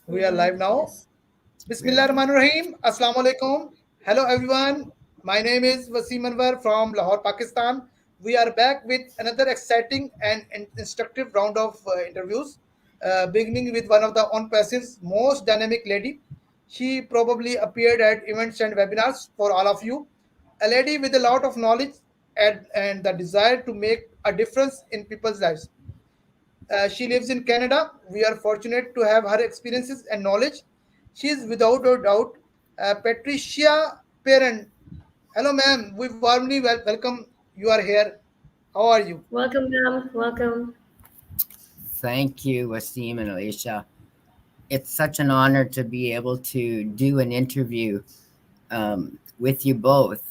We are live now. Yes. Bismillah Yeah. Rahman Rahim. Assalamu alaikum. Hello everyone. My name is Waseen from Lahore, Pakistan. We are back with another exciting and instructive round of interviews, beginning with one of the Onpassive's most dynamic lady. She probably appeared at events and webinars for all of you. A lady with a lot of knowledge and the desire to make a difference in people's lives. She lives in Canada. We are fortunate to have her experiences and knowledge. She is without a doubt Patricia Parent. Hello, ma'am. We warmly welcome you are here. How are you? Welcome, ma'am. Welcome. Thank you, Wasim and Ayesha. It's such an honor to be able to do an interview with you both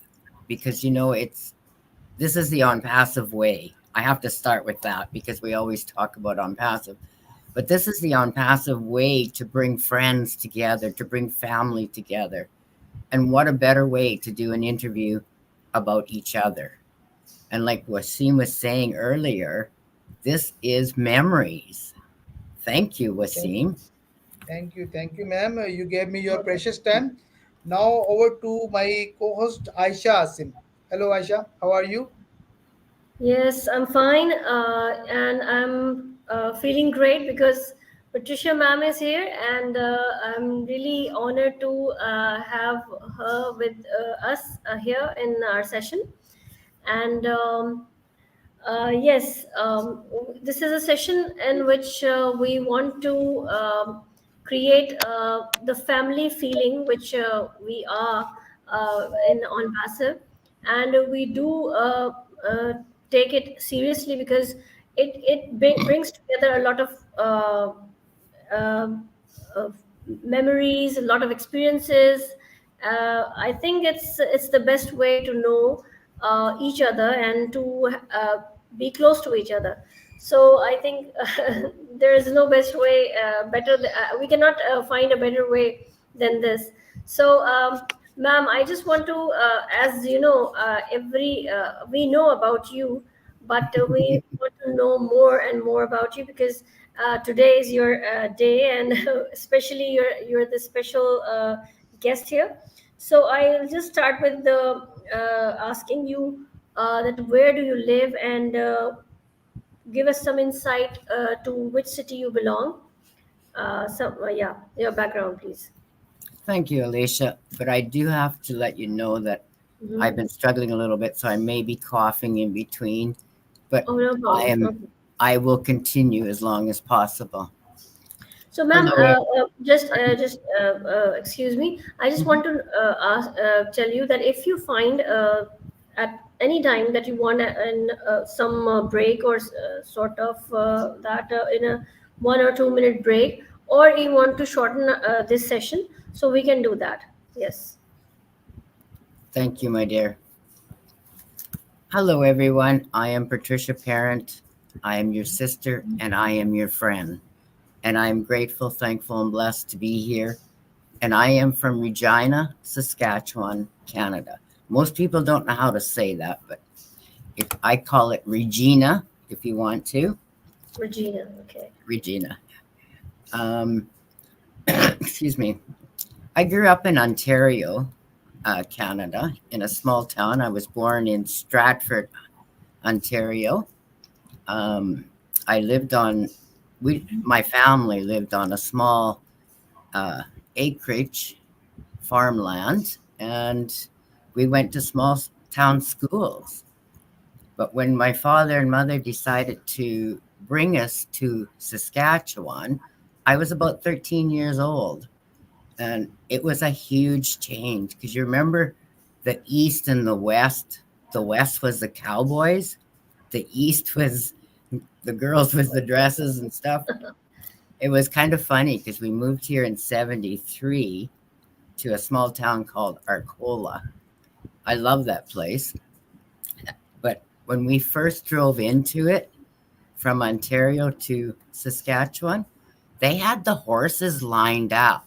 because this is the on passive way. I have to start with that because we always talk about on passive, but this is the on passive way to bring friends together, to bring family together. And what a better way to do an interview about each other. And like Wasim was saying earlier, this is memories. Thank you, Thank, Wasim. thank you, ma'am. You gave me your precious time. Now over to my co-host Aisha Asim. Hello, Aisha. How are you? Yes, I'm fine, and I'm feeling great because Patricia ma'am is here, and I'm really honored to have her with us here in our session. And yes, this is a session in which we want to create the family feeling which we are in on passive, and we do uh, take it seriously because it brings together a lot of um, uh, memories, a lot of experiences. I think it's the best way to know each other and to be close to each other. So I think there is no best way, we cannot find a better way than this. So, ma'am, I just want to, as you know, every we know about you, but we want to know more and more about you because today is your day, and especially you're the special guest here. So I'll just start with the asking you that where do you live, and give us some insight to which city you belong. Yeah, your background, please. Thank you, Alicia. But I do have to let you know that I've Hmm. been struggling a little bit, so I may be coughing in between. But Oh, no I problem. No am problem. I will continue as long as possible. So, ma'am, Hello. excuse me. I just Mhm. want to tell you that if you find at any time that you want some break or sort of that in a 1 or 2 minute break, or you want to shorten this session, so we can do that. Yes. Thank you, my dear. Hello, everyone. I am Patricia Parent. I am your sister and I am your friend. And I am grateful, thankful, and blessed to be here. And I am from Regina, Saskatchewan, Canada. Most people don't know how to say that, but if I call it Regina, if you want to, Regina. Okay. Regina. Um, excuse me. I grew up in Ontario, Canada, in a small town. I was born in Stratford, Ontario. Um, I lived on, my family lived on a small uh, acreage farmland, and we went to small town schools. But when my father and mother decided to bring us to Saskatchewan, I was about 13 years old. And it was a huge change because you remember the East and the West. The West was the cowboys, the East was the girls with the dresses and stuff. It was kind of funny because we moved here in 73 to a small town called Arcola. I love that place. But when we first drove into it from Ontario to Saskatchewan, they had the horses lined up.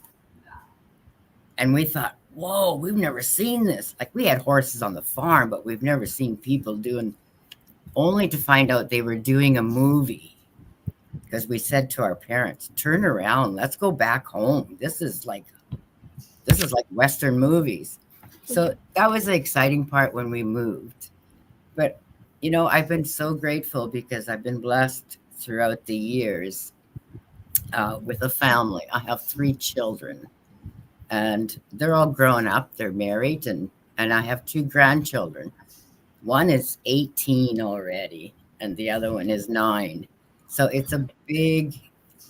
And we thought, whoa, we've never seen this. Like we had horses on the farm, but we've never seen people doing, only to find out they were doing a movie. because we said to our parents, turn around, let's go back home. This is like Western movies. So that was the exciting part when we moved. But, I've been so grateful because I've been blessed throughout the years with a family. I have 3 children, and they're all grown up. They're married, and I have 2 grandchildren. One is 18 already, and the other one is 9. So it's a big,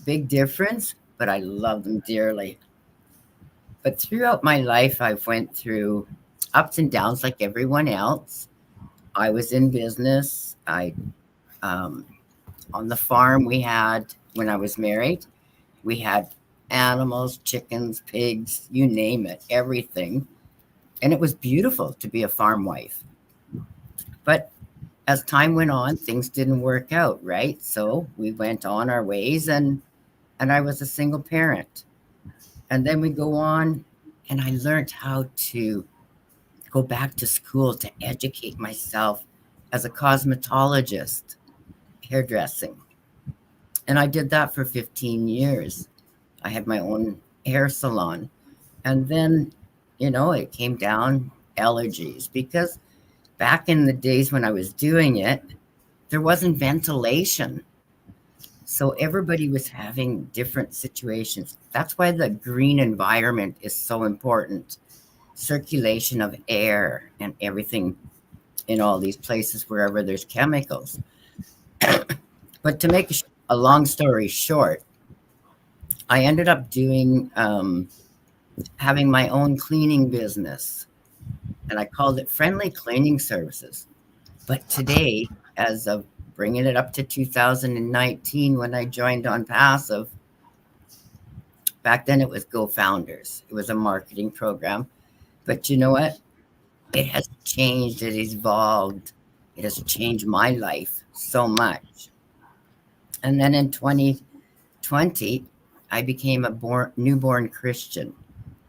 big difference, but I love them dearly. But throughout my life, I've went through ups and downs like everyone else. I was in business. Um, on the farm we had, when I was married, we had animals, chickens, pigs, you name it, everything. And it was beautiful to be a farm wife. But as time went on, things didn't work out, right? So we went on our ways, and I was a single parent. And then we go on, and I learned how to go back to school to educate myself as a cosmetologist, hairdressing. And I did that for 15 years. I had my own hair salon. And then, it came down allergies because back in the days when I was doing it, there wasn't ventilation. So everybody was having different situations. That's why the green environment is so important. Circulation of air and everything in all these places wherever there's chemicals. But to make a long story short, I ended up having my own cleaning business, and I called it Friendly Cleaning Services. But today, as of bringing it up to 2019, when I joined Onpassive, back then it was Go Founders. It was a marketing program. But you know what? It has changed. It has evolved. It has changed my life so much. And then in 2020, I became a newborn Christian,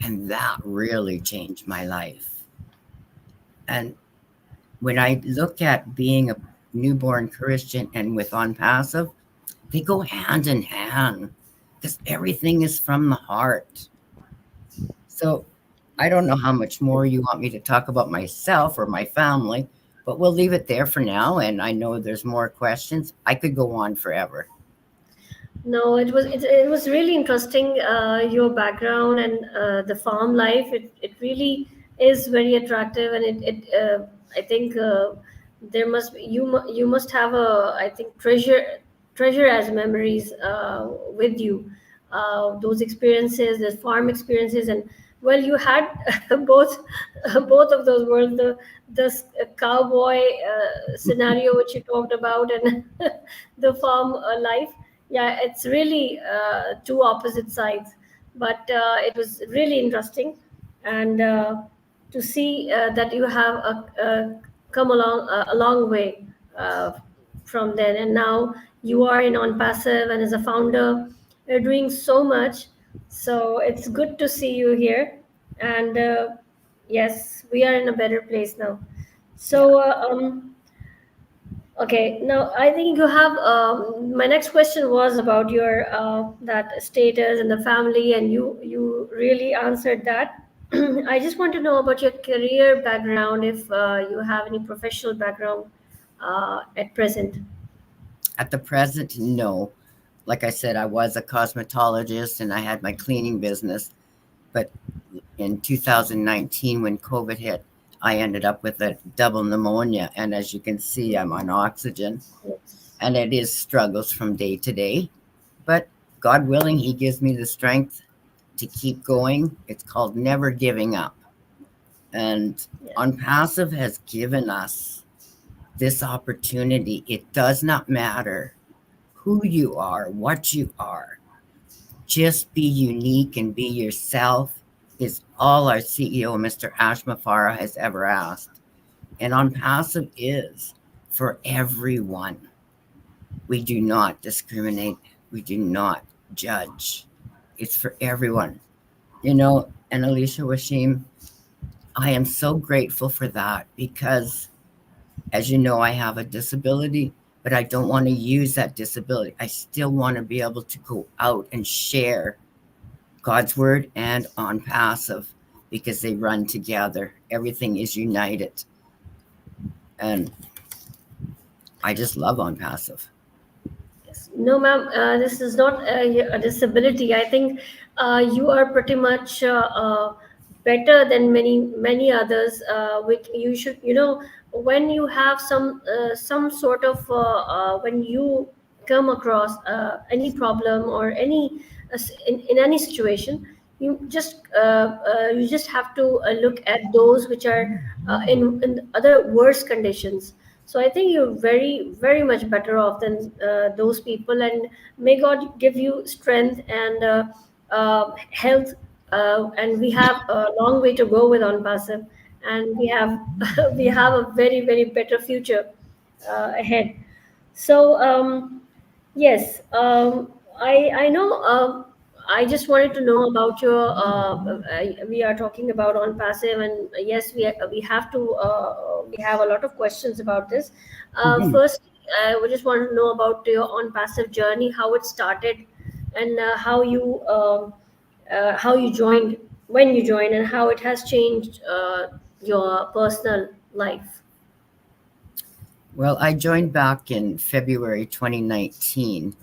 and that really changed my life. And when I look at being a newborn Christian and with Onpassive, they go hand in hand because everything is from the heart. So I don't know how much more you want me to talk about myself or my family, but we'll leave it there for now. And I know there's more questions. I could go on forever. No, it was really interesting, your background and the farm life. It really is very attractive, and I think there must be, you must have a, I think, treasure as memories with you, those experiences, the farm experiences. And well, you had both of those worlds, the cowboy scenario which you talked about, and the farm life. Yeah, it's really two opposite sides, but it was really interesting. And to see that you have come along a long way uh, from then, and now you are in Onpassive, and as a founder you're doing so much. So it's good to see you here. And yes, we are in a better place now. Yeah. So okay, now I think you have. My next question was about your that status and the family, and you really answered that. I just want to know about your career background, if you have any professional background at present. At the present, no. Like I said, I was a cosmetologist and I had my cleaning business. But in 2019, when COVID hit, I ended up with a double pneumonia. And as you can see, I'm on oxygen. Yes. And it is struggles from day to day. But God willing, He gives me the strength to keep going. It's called never giving up. And Yeah. Onpassive has given us this opportunity. It does not matter who you are, what you are. Just be unique and be yourself is all our CEO, Mr. ASHMUFAREH, has ever asked. And Onpassive is for everyone. We do not discriminate. We do not judge. It's for everyone. And Alicia, Waseen, I am so grateful for that because, as you know, I have a disability, but I don't want to use that disability. I still want to be able to go out and share God's word and Onpassive because they run together. Everything is united. And I just love Onpassive. Yes. No, ma'am, this is not a disability. I think you are pretty much better than many others. Which you should, when you have some sort of when you come across any problem or any in any situation, you just have to look at those which are in other worse conditions. So I think you're very much better off than those people, and may God give you strength and health. And we have a long way to go with on passive, and we have we have a very better future ahead. So yes, I know. I just wanted to know about your. We are talking about on passive, and yes, we have to. We have a lot of questions about this. Mhm. First, we just want to know about your on passive journey, how it started, and how you joined, when you joined, and how it has changed your personal life. Well, I joined back in February 2019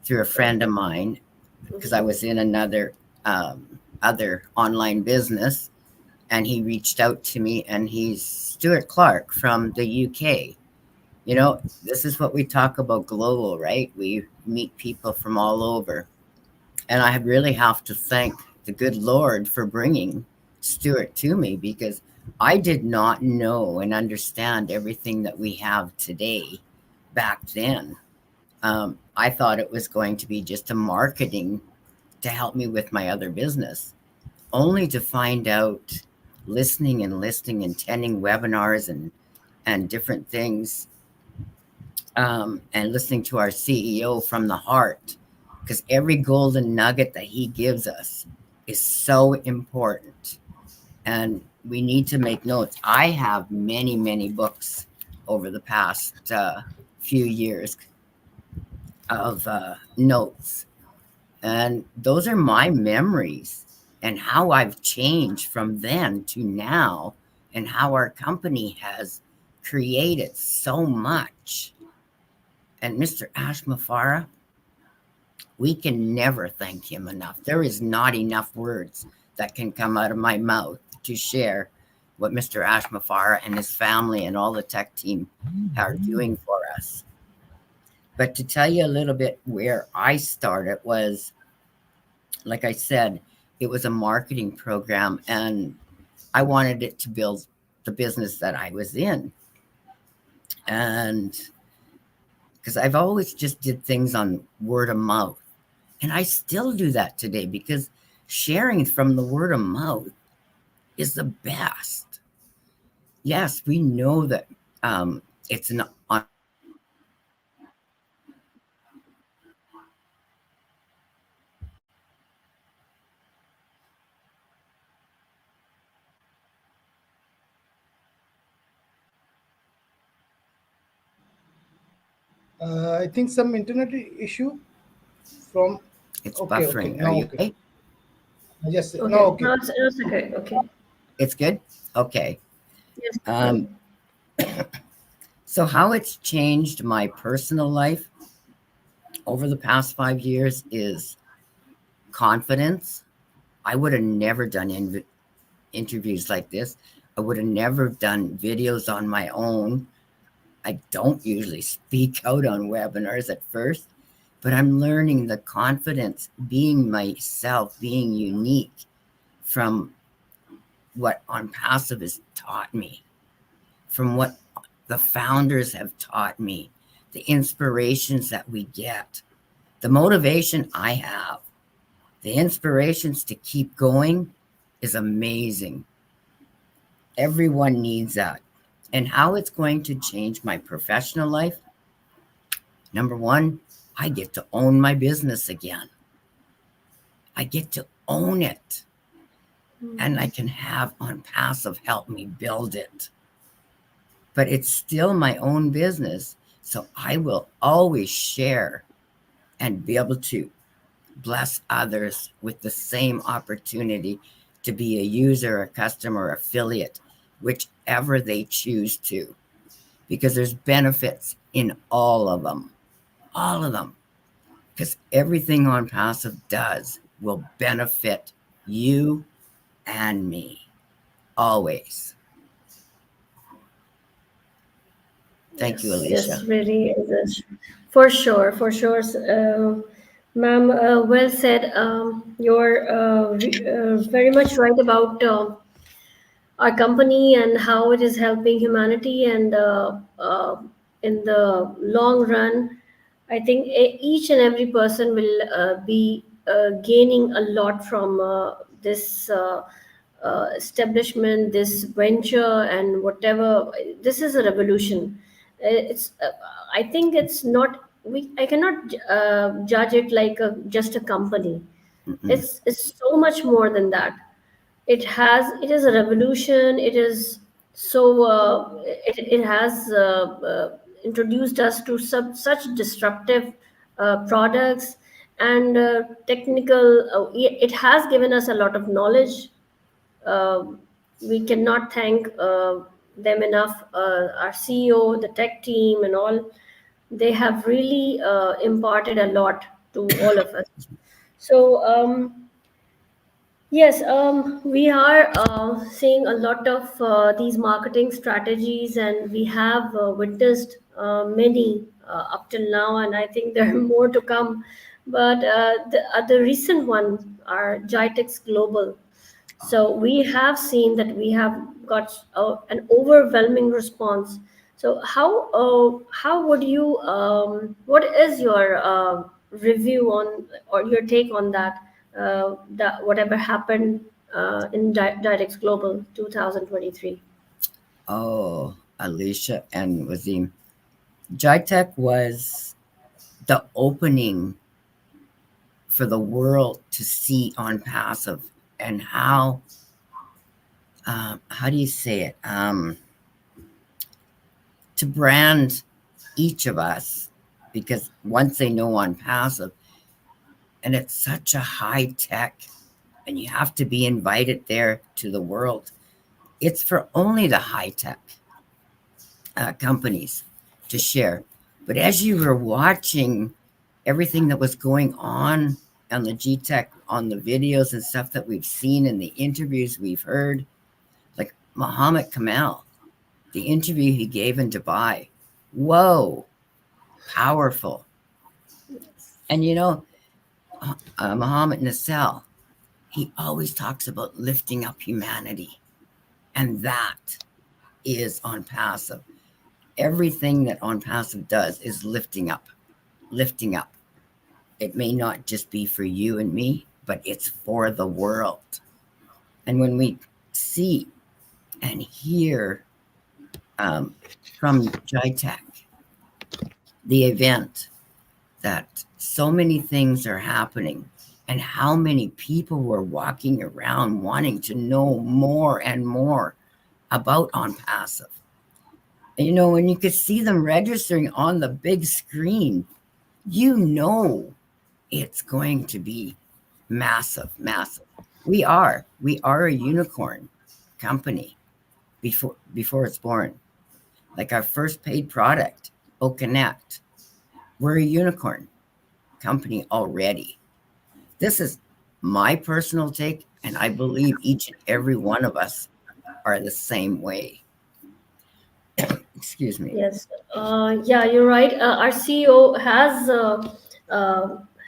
through a friend of mine because I was in another other online business, and he reached out to me, and he's Stuart Clark from the UK. This is what we talk about global, right? We meet people from all over. And I really have to thank the good Lord for bringing Stuart to me because I did not know and understand everything that we have today back then. I thought it was going to be just a marketing to help me with my other business, only to find out listening and listening and attending webinars and different things, and listening to our CEO from the heart, because every golden nugget that he gives us is so important. And we need to make notes. I have many books over the past few years of notes. And those are my memories and how I've changed from then to now, and how our company has created so much. And Mr. ASHMUFAREH, we can never thank him enough. There is not enough words that can come out of my mouth to share what Mr. ASHMUFAREH and his family and all the tech team are doing for us. But to tell you a little bit where I started was, like I said, it was a marketing program, and I wanted it to build the business that I was in. And because I've always just did things on word of mouth. And I still do that today because sharing from the word of mouth is the best. Yes, we know that it's an I think some internet issue from. it's Okay, buffering. Are now you okay. okay? Yes, now Okay, okay. now it's okay. Okay. It's good? Okay. Yes. Um, so how it's changed my personal life over the past 5 years is confidence. I would have never done interviews like this. I would have never done videos on my own. I don't usually speak out on webinars at first, but I'm learning the confidence, being myself, being unique from what Onpassive has taught me, from what the founders have taught me, the inspirations that we get, the motivation I have, the inspirations to keep going is amazing. Everyone needs that. And how it's going to change my professional life. Number one, I get to own my business again. I get to own it. And I can have Onpassive help me build it. But it's still my own business. So I will always share and be able to bless others with the same opportunity to be a user, a customer, affiliate, whichever they choose to, because there's benefits in all of them, because everything Onpassive does will benefit you and me always. Thank you, Yes, Alicia. yes, really is for sure, for sure. Ma'am, well said. You're very much right about our company and how it is helping humanity, and in the long run, I think each and every person will be gaining a lot from this establishment, this venture, and whatever. This is a revolution. It's I think it's not, we I cannot judge it like just a company. Mm-mm. It's so much more than that. It is a revolution. It is so it has introduced us to such disruptive products and technical, it has given us a lot of knowledge. uh, we cannot thank them enough. Our CEO, the tech team, and all, they have really imparted a lot to all of us. So yes, we are seeing a lot of these marketing strategies, and we have witnessed many up till now, and I think there are more to come. But the recent one are GITEX Global. So we have seen that we have got an overwhelming response. So how would you what is your review on, or your take on that, that whatever happened in Directs Global 2023? Oh, Alicia and Wazim. GITEC was the opening for the world to see Onpassive and how do you say it? To brand each of us, because once they know Onpassive, and it's such a high tech, and you have to be invited there to the world. It's for only the high tech companies to share. But as you were watching everything that was going on the GTech, on the videos and stuff that we've seen in the interviews we've heard, like Muhammad Kamal, the interview he gave in Dubai, whoa, powerful. And Muhammad Nassel, he always talks about lifting up humanity, and that is Onpassive. Everything that Onpassive does is lifting up, lifting up. It may not just be for you and me, but it's for the world. And when we see and hear from GITEC, the event, that so many things are happening, and how many people were walking around wanting to know more and more about Onpassive. When you could see them registering on the big screen, it's going to be massive, massive. We are a unicorn company before it's born. Like our first paid product, OConnect, we're a unicorn company already. This is my personal take, and I believe each and every one of us are the same way. Excuse me. Yes, yeah, you're right. Our CEO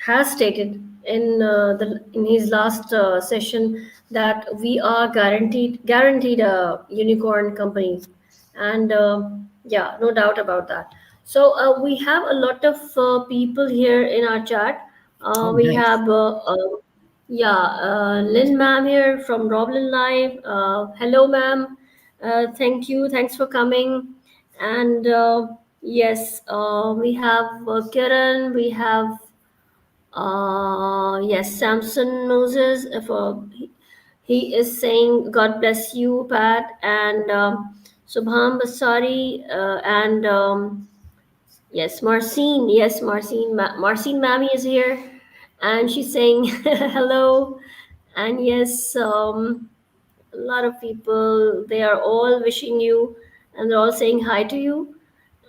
has stated in his last session that we are guaranteed a unicorn company, and yeah, no doubt about that. So we have a lot of people here in our chat. Oh, We nice. have yeah, Lynn ma'am here from Roblin Live. Hello, ma'am. Thank you. Thanks for coming. And yes, we have Kiran, we have yes, Samson Moses. He is saying, God bless you, Pat, and Subham Basari, and Yes, Marcine. Yes, Marcine. Marcine Mammy is here, and she's saying hello. And yes, a lot of people, they are all wishing you, and they're all saying hi to you.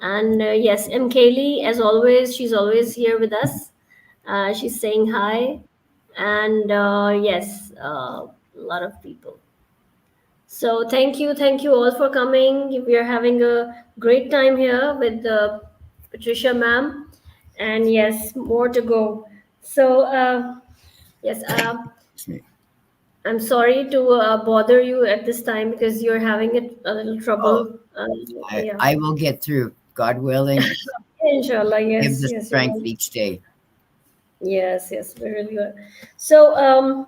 And yes, M. Kaylee, as always, she's always here with us. She's saying hi. And yes, a lot of people. So thank you all for coming. We are having a great time here with Patricia ma'am, and yes, more to go. So yes, I'm sorry to bother you at this time because you're having a little Oh, trouble. Yeah, I will get through, God willing. inshallah. Give Yes, the yes, strength each day. yes. We really are. So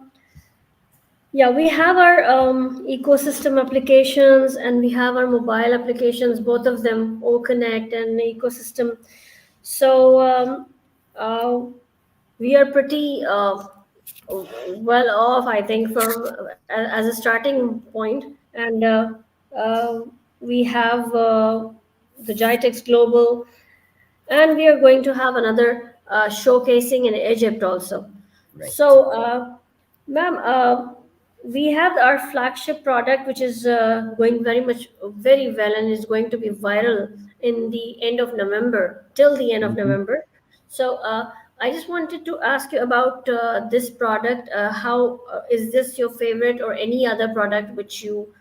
yeah, we have our ecosystem applications and we have our mobile applications, both of them, all connect and ecosystem. So uh, we are pretty well off, I think, from as a starting point. And uh, we have the GITEX Global, and we are going to have another showcasing in Egypt also. Right. So, ma'am, we have our flagship product, which is going very well, and is going to be viral in the end of November, till the end of Mhm. November. So, I just wanted to ask you about this product. How is this your favorite, or any other product which you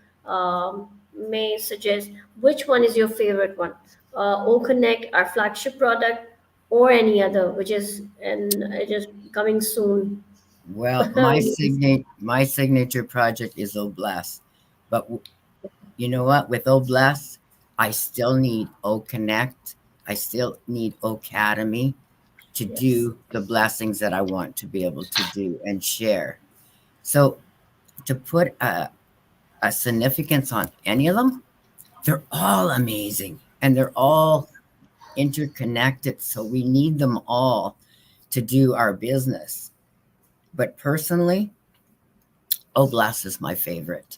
may suggest? Which one is your favorite one? O Connect, our flagship product, or any other, which is and it is coming soon. Well, my signature project is Oblast, but you know what? With Oblast, I still need O Connect. I still need Academy to Yes, do the blessings that I want to be able to do and share. So to put a significance on any of them, they're all amazing and they're all interconnected. So we need them all to do our business. But personally, Oblast is my favorite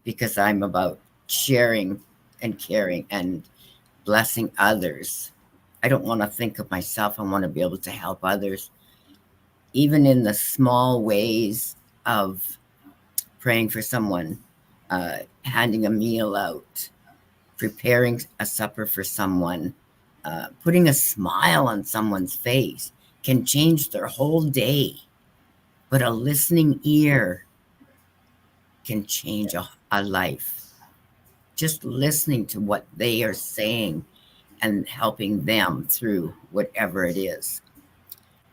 because I'm about sharing and caring and blessing others. I don't want to think of myself. I want to be able to help others, even in the small ways of praying for someone, handing a meal out, preparing a supper for someone, putting a smile on someone's face can change their whole day. But a listening ear can change a life. Just listening to what they are saying and helping them through whatever it is.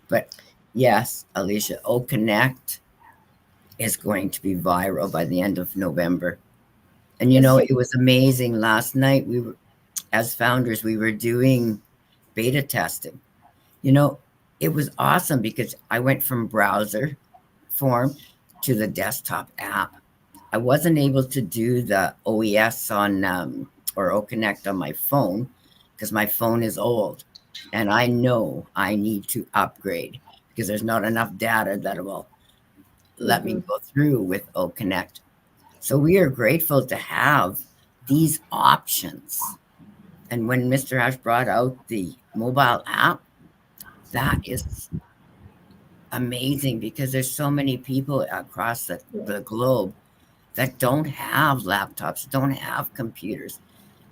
But yes, Alicia, O Connect is going to be viral by the end of November. And you yes, know, you. it was amazing. Last night we were, as founders, we were doing beta testing. You know, it was awesome because I went from browser form to the desktop app. I wasn't able to do the OES on or O Connect on my phone because my phone is old, and I know I need to upgrade because there's not enough data that will let me Mm-hmm. go through with O Connect. So we are grateful to have these options. And when Mr. Ash brought out the mobile app, that is amazing because there's so many people across the globe that don't have laptops, don't have computers,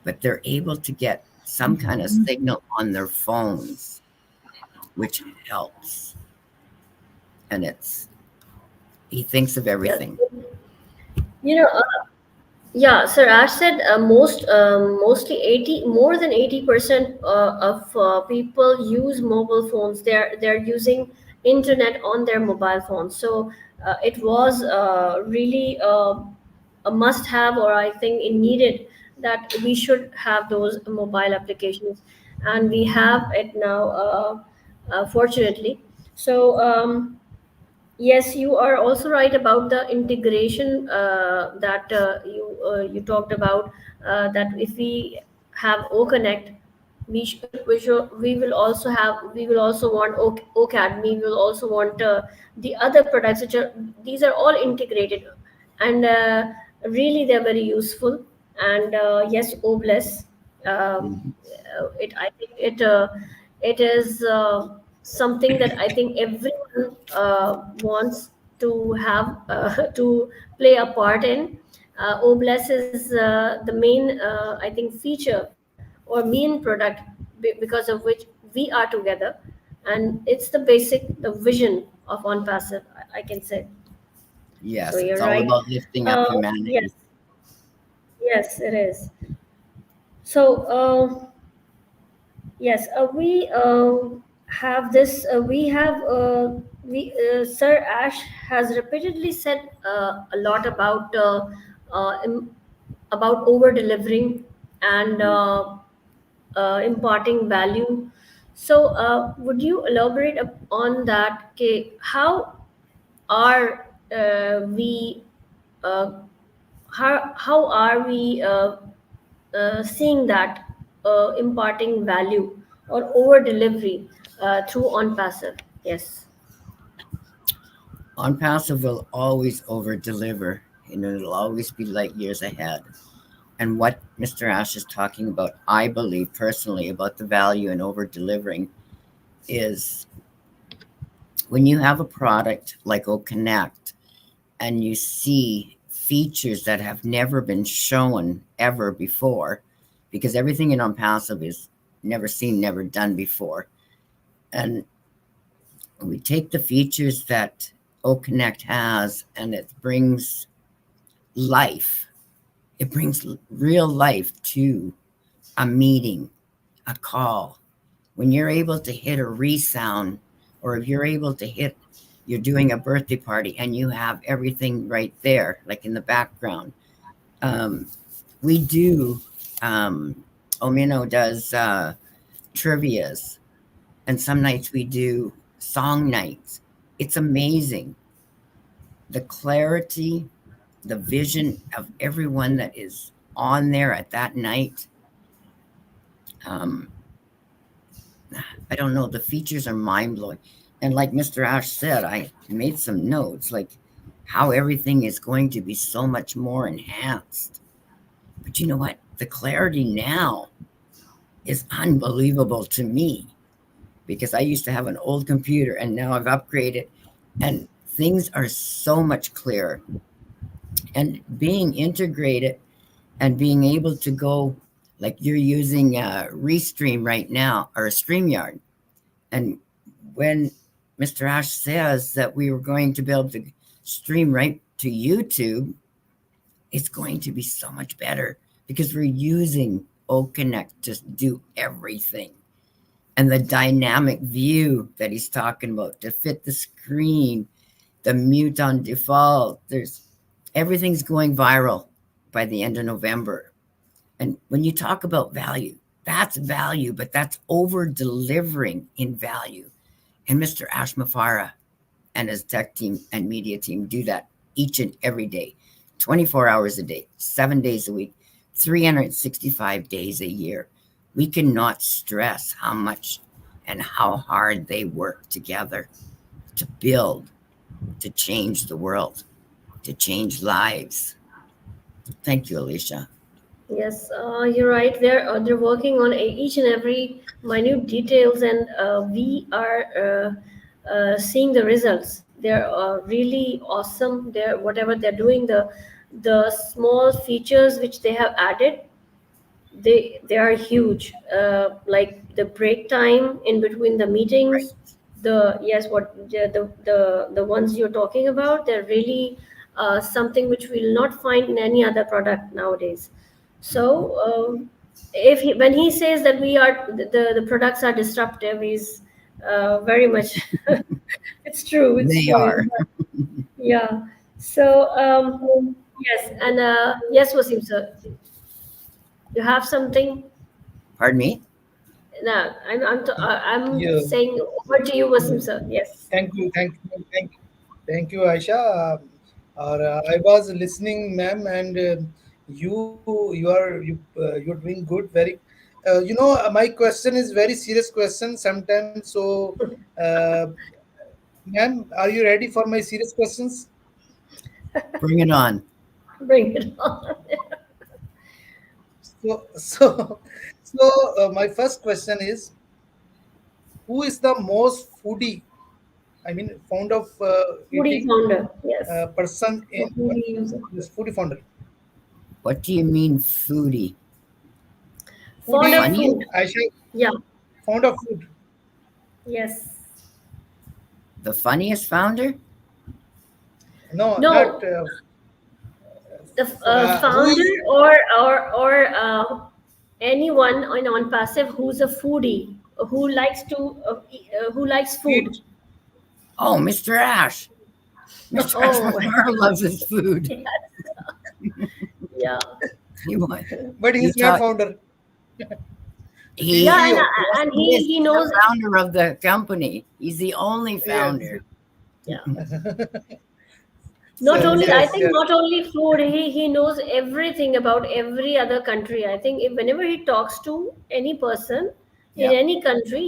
but they're able to get some kind of signal on their phones, which helps. And he thinks of Yeah, everything. you know, yeah, Sir Ash said mostly 80, more than 80% of people use mobile phones. They're using internet on their mobile phones. So it was really a must have, or I think it needed that we should have those mobile applications, and we have it now, fortunately. So. Yes, you are also right about the integration that you talked about. That if we have O Connect, we will also have, we will also want O Academy. We will also want the other products, which are, these are all integrated, and really they're very useful. And yes, O Bless. Mhm. It I think it is something that I think everyone wants to have to play a part in. OBLESS is the main I think feature or main product because of which we are together, and it's the basic the vision of OnPassive, I can say. So Yes, it's you're all right. about lifting up Yes, humanity. yes, it is. So. Yes, we have this. We have Sir Ash has repeatedly said a lot im- about over delivering and imparting value. So, would you elaborate on that? How are we? Uh, how are we seeing that imparting value or over delivery through on passive? Yes. On passive will always over deliver and it'll always be light years ahead. And what Mr. Ash is talking about, I believe personally, about the value and over delivering is when you have a product like O Connect and you see features that have never been shown ever before, because everything in On Passive is never seen, never done before. And we take the features that O Connect has and it brings life. It brings real life to a meeting, a call. When you're able to hit a resound, or if you're able to hit, you're doing a birthday party and you have everything right there, like in the background. Um, we do, um, Omino does trivias, and some nights we do song nights. It's amazing the clarity, the vision of everyone that is on there at that night. Um, I don't know. The features are mind blowing. And like Mr. Ash said, I made some notes like how everything is going to be so much more enhanced. But you know what? The clarity now is unbelievable to me because I used to have an old computer and now I've upgraded and things are so much clearer. And being integrated and being able to go like you're using Restream right now or StreamYard. And when Mr. Ash says that we were going to be able to stream right to YouTube, it's going to be so much better because we're using OConnect to do everything. And the dynamic view that he's talking about to fit the screen, the mute on default, there's everything's going viral by the end of November. And when you talk about value, that's value, but that's over delivering in value. And Mr. ASHMUFAREH and his tech team and media team do that each and every day, 24 hours a day, 7 days a week, 365 days a year. We cannot stress how much and how hard they work together to build, to change the world, to change lives. Thank you, Alicia. Yes, you're right. They're working on each and every minute details, and we are seeing the results. They're really awesome. They're whatever they're doing, the small features which they have added, they are huge. Like the break time in between the Right. meetings, the yes, what the ones you're talking about, they're really something which we'll not find in any other product nowadays. So when he says that we are the products are disruptive, he's very much it's true, it's They true. are. Yeah. So yes, and yes, Wasim sir, you have something. Pardon me? No, I'm Yeah. saying over to you, Wasim sir. Yes. Thank you, Aisha. I was listening, ma'am, and you're doing good. Very, my question is very serious question sometimes. So, uh, ma'am, are you ready for my serious questions? Bring it on. Bring it on. So, my first question is, who is the most foodie? I mean, fond of Foodie eating founder. Yes. person The in foodie user. this foodie founder. What do you mean foodie? Fond of Foodie, Funny? food. Aisha, Yeah. fond of food. Yes. The funniest founder? No, not No, the who founder is. or anyone on passive who's a foodie who likes to who likes food. Eat. Oh, Mr. Ash. Mr. Oh, Ashmufar loves his food. yes. Yeah. You want? But You he's not talk. founder. He's He Yeah, CEO. yes, and he he is. he He's the knows. founder of the company. He's the only Yes, founder. Yeah. Not so only, Yeah. I yes, think yes, not only food, he knows everything about every other country. I think if, whenever he talks to any person in Yeah. any country,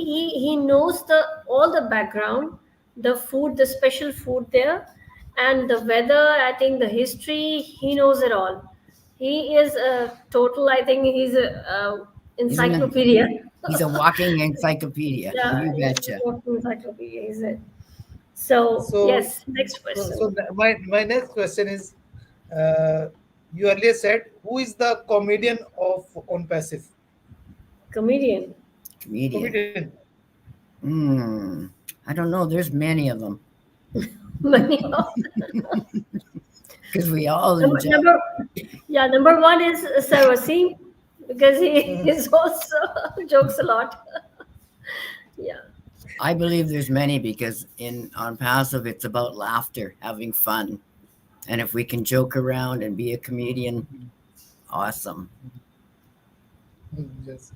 he knows the all the background, the food, the special food there, and the weather. I think the history. He knows it all. He is a total. I think he's a He's an encyclopedia. he's a walking encyclopedia. Yeah, You he's betcha. a total encyclopedia. Is it? So so yes, next so question. my next question is, uh, you earlier said, who is the comedian of on passive? Comedian. Comedian. Comedian. Hmm. I don't know. There's many of them Many of because we all number, enjoy. number yeah, number one is Sarvasi because he Mhm. is also jokes a lot. Yeah. I believe there's many because in on passive it's about laughter, having fun, and if we can joke around and be a comedian, awesome. Yes.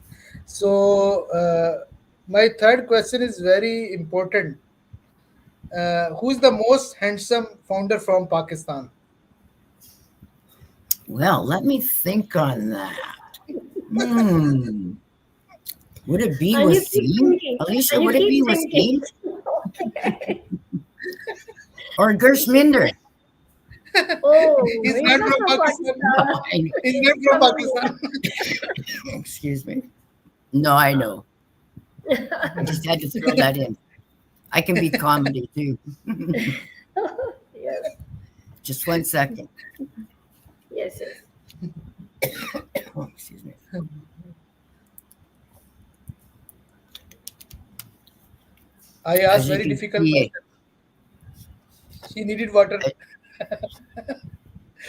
So my third question is very important. Who is the most handsome founder from Pakistan? Well, let me think on that. Hmm. Would it be And you keep Waseen? thinking. Alicia, And you would it keep be thinking. Waseen or Gershminder? Oh, He's he's not not from from Pakistan. No, Pakistan. I know. He's not He's from from Pakistan. Excuse me. No, I know. I just had to throw that in. I can be comedy too. Yes. Just 1 second. Yes, yes. Oh, excuse me. I As asked you very can difficult see, question. She needed water.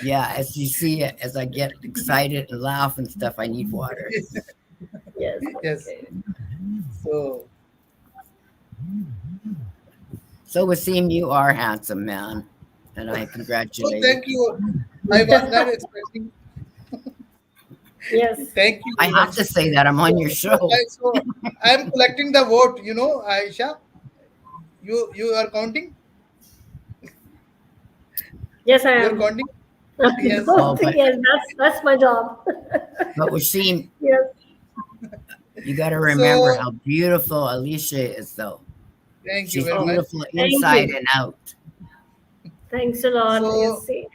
yeah, as you see, as I get excited and laugh and stuff, I need water. Yes. Yes. Okay. So, So, Wasim, you are handsome, man, and I oh, congratulate you. thank you. I was not expecting. Yes. Thank you I very have much. to say that I'm So, on your show. I am collecting the vote. You know, Aisha, you are counting. Yes, I You are am. counting. Yes. Oh, Yes, that's my job. but Wasim, Yes. you got to remember So, how beautiful Alicia is, though. thank you She's very Oh, much. beautiful thank inside you. and out. Thanks a lot. So, Yes, see.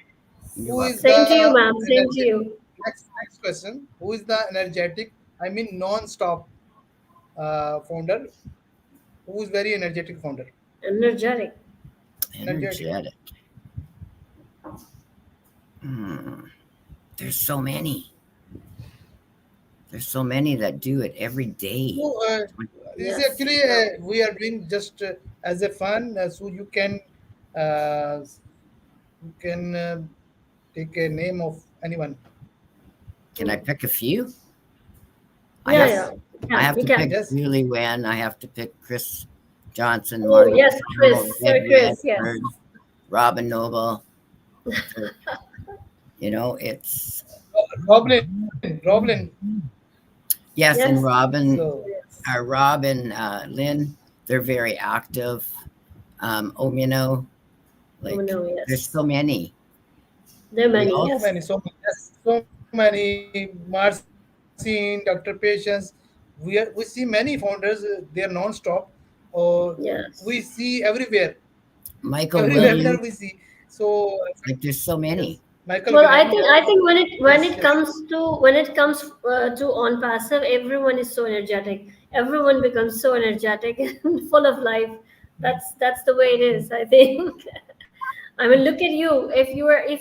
You're who is welcome. Same to you, the ma'am. Same to energetic? you. Next question. Who is the energetic? I mean, non-stop founder. Who is very energetic founder? Energetic. Energetic. Energetic. Hmm. There's so many. There's so many that do it every day. So, this is Yes. actually So, we are doing just as a fun, so uh, you can take a name of anyone. Can I pick a few? I yeah, have yeah. Yes, I You have to can. pick yes. Julie Wen. I have to pick Chris Johnson, Oh, Marty yes, Carroll, Chris. Ed Sir Chris. Yes. Redford, Robin Noble. It's Roblin. yes, and Yes. So, Yes. Robin, Lynn. They're very active. Oh, like no, there's yes. so many. There are We many. all so Yes. many, yes, so many. Marcin, Dr. Patience. We see many founders. They are non-stop. Or we Yes. see everywhere. Michael Every webinar Williams. we see. So, Like there's so yes. many. Michael Well, Vinay. I think when Yes, it yes. comes to to on passive, everyone is so energetic. Everyone becomes so energetic and full of life. That's the way it is, I think. I mean, look at you. If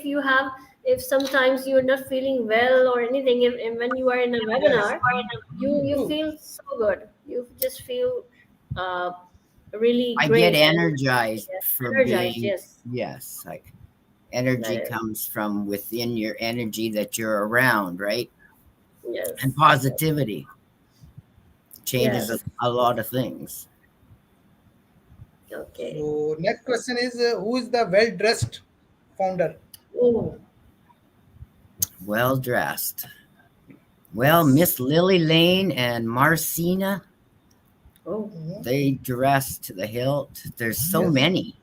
you have, if sometimes you're not feeling well or anything, and when you are in a Yes. webinar, you True. feel so good. You just feel uh, really I get great and energized yes, for energized. being, Yes, yes, like that energy is. comes from within your energy that you're around, right? And Yes, yes, positivity changes yes. a lot of things. Okay. So next question is who is the well dressed founder? Oh, Well dressed. Well, Yes. Miss Lily Lane and Marcina, oh, Mhm. they dress to the hilt. There's so Yes. many.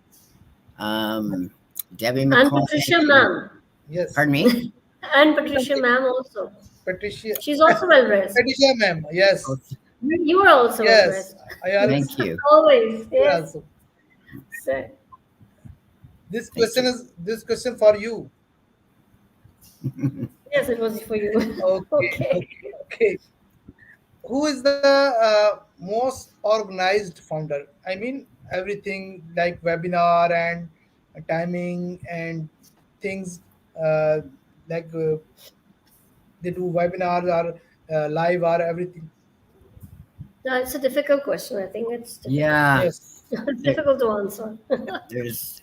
Um, Debbie and McCormick. Patricia, ma'am, Yes. Pardon me? and Patricia, ma'am, also. Patricia. She's also well dressed. Patricia, ma'am. Yes. Oh, You are also well Yes. dressed. I also. thank you. Always, yes. Also. So, Thank you. This question for you. yes, it was for you. Okay. Okay. Okay. Okay. Who is the most organized founder? I mean, everything like webinar and timing and things uh, like they do webinars or live or everything. It's a difficult question. I think it's difficult. Yeah, Yes. It's there, difficult to answer. there's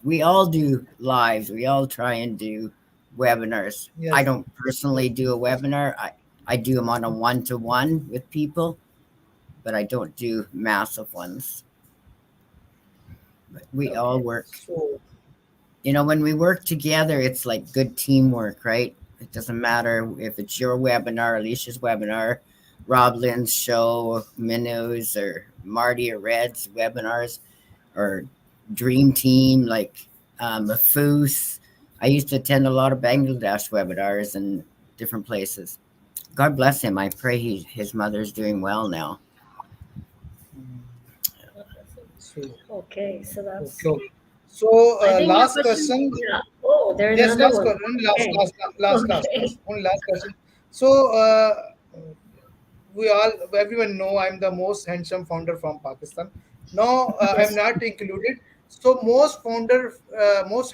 we all do lives. We all try and do webinars. I Yes. don't personally do a webinar. I do them on a one-to-one with people, but I don't do massive ones. But we all Okay. work. So When we work together, it's like good teamwork, right? It doesn't matter if it's your webinar, Alicia's webinar, Rob Lynn's show, Minu's, or Marty or Red's webinars, or Dream Team, like Foos. I used to attend a lot of Bangladesh webinars and different places. God bless him. I pray his mother's doing well now. so Okay. So that's. okay. Okay. So I think your last question. question. Yeah. Oh, there is Yes, another last one. question. Okay. Okay. Only last question. So we all everyone know I'm the most handsome founder from Pakistan. No, I'm Yes. not included. So most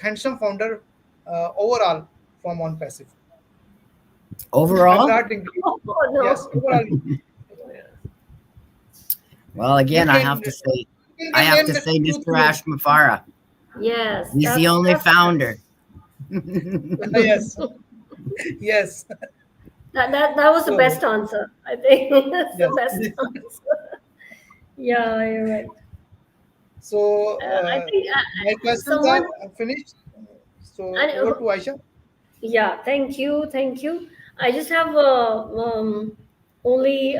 handsome founder overall from on passive. I'm Overall, not included. Oh Yes, no. overall. well, You again, can you I can have name to the say two Mr. three. ASHMUFAREH. Yes. He's the only founder. Yes, yes. That was the So best answer. I think that's the yes. best answer. Yeah, you're right. So I think my questions someone. are finished. So And over to Aisha. yeah, thank you, thank you. I just have only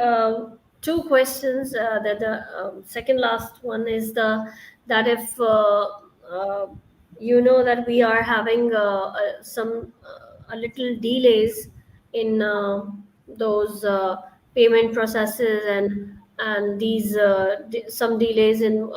two questions. That the second last one is the that if uh, you know that we are having some a little delays in those payment processes and these some delays in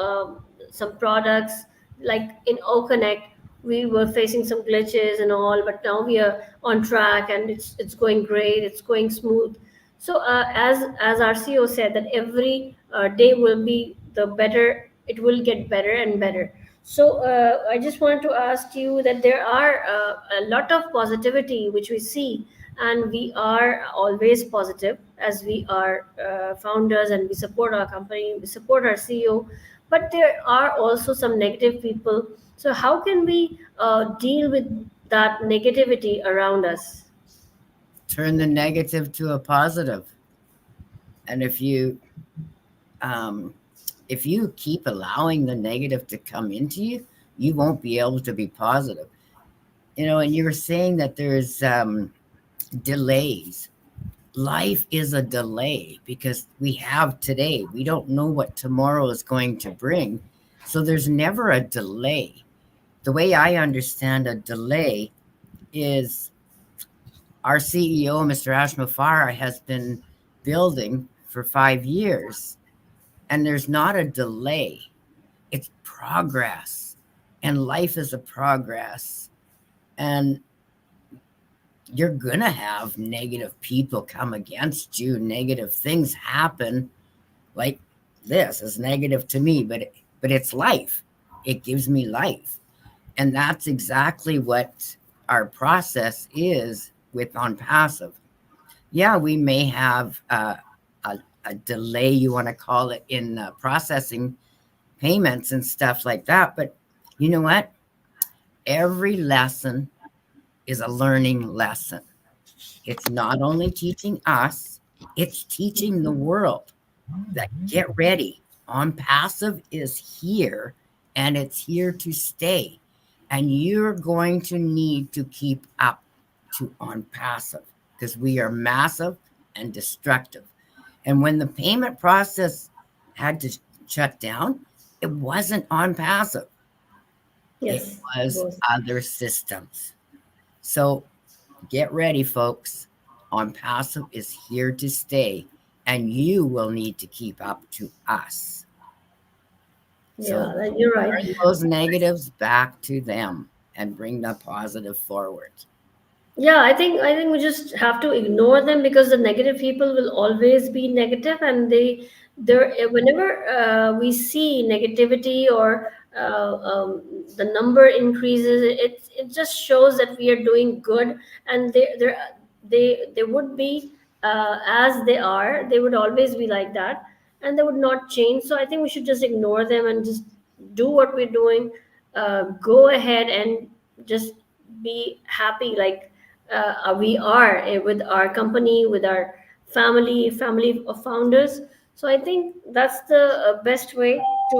some products like in O Connect we were facing some glitches and all, but now we are on track and it's going great. It's going smooth. So as our CEO said, that every day will be the better. It will get better and better. So I just wanted to ask you that there are a lot of positivity which we see, and we are always positive as we are founders and we support our company, we support our CEO. But there are also some negative people, so how can we deal with that negativity around us? Turn the negative to a positive. And um, if you keep allowing the negative to come into you, you won't be able to be positive. And you were saying that there's delays. Life is a delay because we have today. We don't know what tomorrow is going to bring. So there's never a delay. The way I understand a delay is our CEO, Mr. ASHMUFAREH, has been building for 5 years, and there's not a delay. It's progress, and life is a progress. And you're going to have negative people come against you. Negative things happen. Like this is negative to me, but it's life. It gives me life. And that's exactly what our process is with Onpassive. Yeah, we may have a delay, you want to call it, in processing payments and stuff like that. But you know what? Every lesson is a learning lesson. It's not only teaching us, it's teaching the world that get ready. Onpassive is here and it's here to stay. And you're going to need to keep up to Onpassive because we are massive and destructive. And when the payment process had to shut down, it wasn't Onpassive. Yes, It it was was. other systems. So get ready, folks. Onpassive is here to stay, and you will need to keep up to us. So Yeah, you're right. turn those negatives back to them and bring the positive forward. Yeah, I think we just have to ignore them because the negative people will always be negative, and they're whenever we see negativity or the number increases, it just shows that we are doing good, and they would be as they are. They would always be like that, and they would not change. So I think we should just ignore them and just do what we're doing. Go ahead and just be happy, like we are with our company, with our family of founders. So I think that's the best way to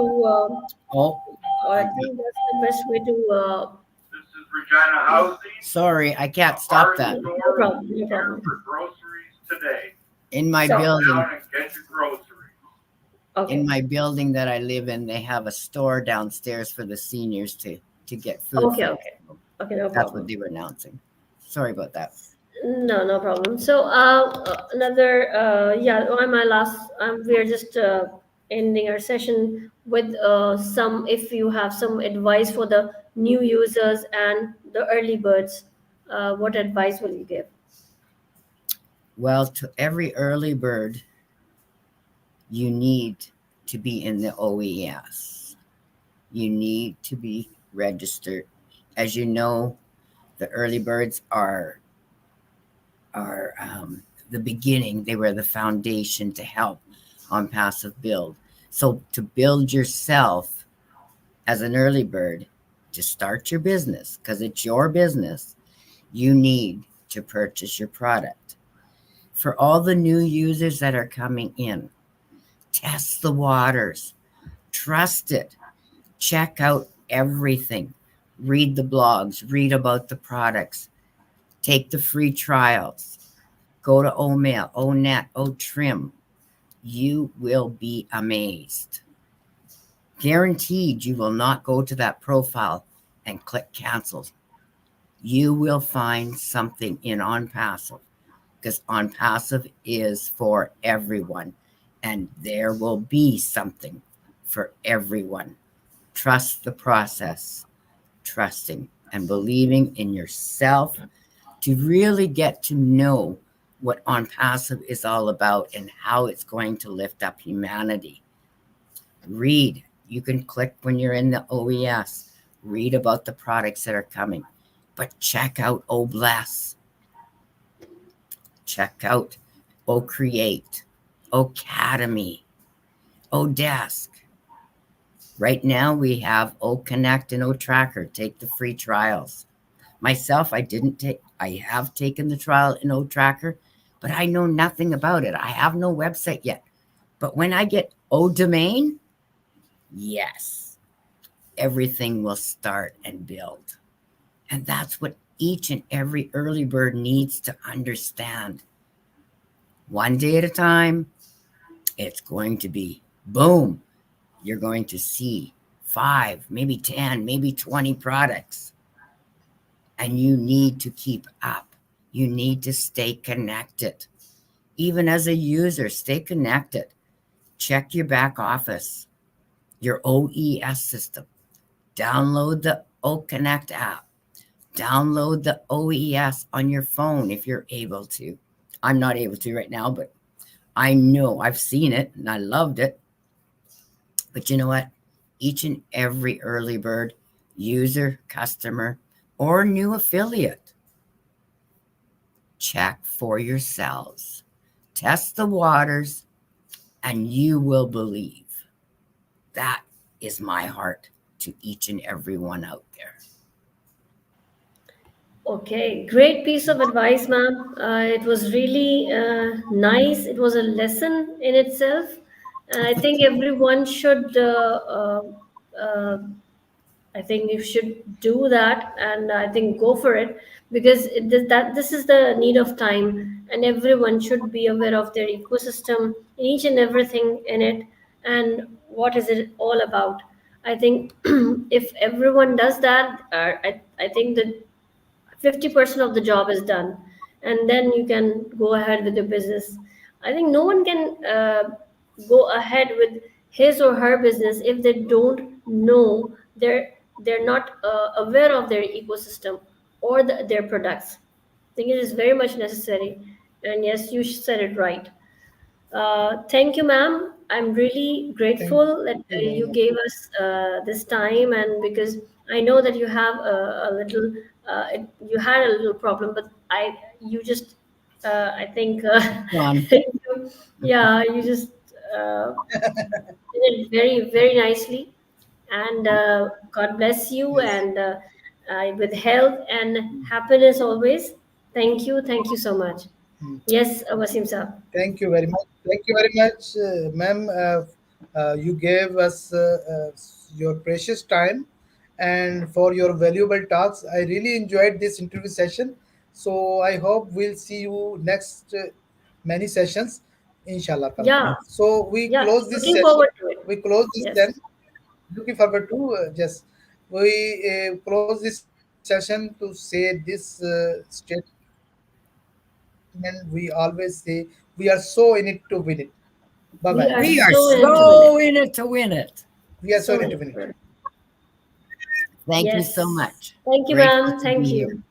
Oh, or I I got, think that's the best way to This is Regina Housing. sorry, I can't stop that. no problem, no Here problem. for groceries today. In my So- Come building, down and get your groceries. Okay. in my building that I live in, they have a store downstairs for the seniors to get food. Okay, from. okay. Okay, no That's problem. what they were announcing. Sorry about that. No problem. So another yeah, on my last we are just ending our session with some, if you have some advice for the new users and the early birds, what advice will you give? Well, to every early bird, you need to be in the OES. You need to be registered. As you know, the early birds are the beginning. They were the foundation to help Onpassive build. So to build yourself as an early bird, to start your business, because it's your business, you need to purchase your product. For all the new users that are coming in, test the waters, trust it, check out everything, read the blogs, read about the products, take the free trials, go to OMail, ONet, OTrim. You will be amazed. Guaranteed you will not go to that profile and click cancel. You will find something in Onpassive, because Onpassive is for everyone, and there will be something for everyone. Trust the process, trusting and believing in yourself to really get to know what Onpassive is all about and how it's going to lift up humanity. Read. You can click when you're in the OES. Read about the products that are coming. But check out Bless. Check out Create, Academy, Desk. Right now we have Connect and Tracker. Take the free trials. Myself, I have taken the trial in Tracker, but I know nothing about it. I have no website yet. But when I get Domain, yes, everything will start and build. And that's what each and every early bird needs to understand. One day at a time, it's going to be boom. You're going to see 5, maybe 10, maybe 20 products. And you need to keep up. You need to stay connected. Even as a user, stay connected. Check your back office, your OES system. Download the Connect app. Download the OES on your phone if you're able to. I'm not able to right now, but I know I've seen it and I loved it. But you know what? Each and every early bird user, customer, or new affiliate, check for yourselves. Test the waters and you will believe. That is my heart to each and every one out there. Okay, great piece of advice, ma'am. It was really nice. It was a lesson in itself. And I think everyone should, uh, I think you should do that, and I think go for it, because this is the need of time, and everyone should be aware of their ecosystem, each and everything in it, and what is it all about. I think if everyone does that, I think that 50% of the job is done, and then you can go ahead with your business. I think no one can go ahead with his or her business if they don't know, they're not aware of their ecosystem or their products. I think it is very much necessary, and yes, you said it right. Thank you, ma'am. I'm really Thank grateful that you very much. you gave us this time, and because I know that you have a little, you had a little problem, but you just, I think, John, yeah, you just uh, did it very, very nicely, and God bless you, Yes. and with health and happiness always. Thank you so much. Mm. Yes, Wasim sir. Thank you very much. Thank you very much, ma'am. You gave us your precious time and for your valuable talks. I really enjoyed this interview session. So I hope we'll see you next many sessions, inshallah. Ta'ala. Yeah. So we Yeah, close this looking session. forward to it. We close this Yes. then. Looking forward to just we close this session to say this statement. We always say we are so in it to win it. Bye bye. We are we are so in it to win it. so in it to win it. We are so in it to So win in it. it. Thank you so Yes. much. Thank you, Grateful ma'am. to be Thank here. you.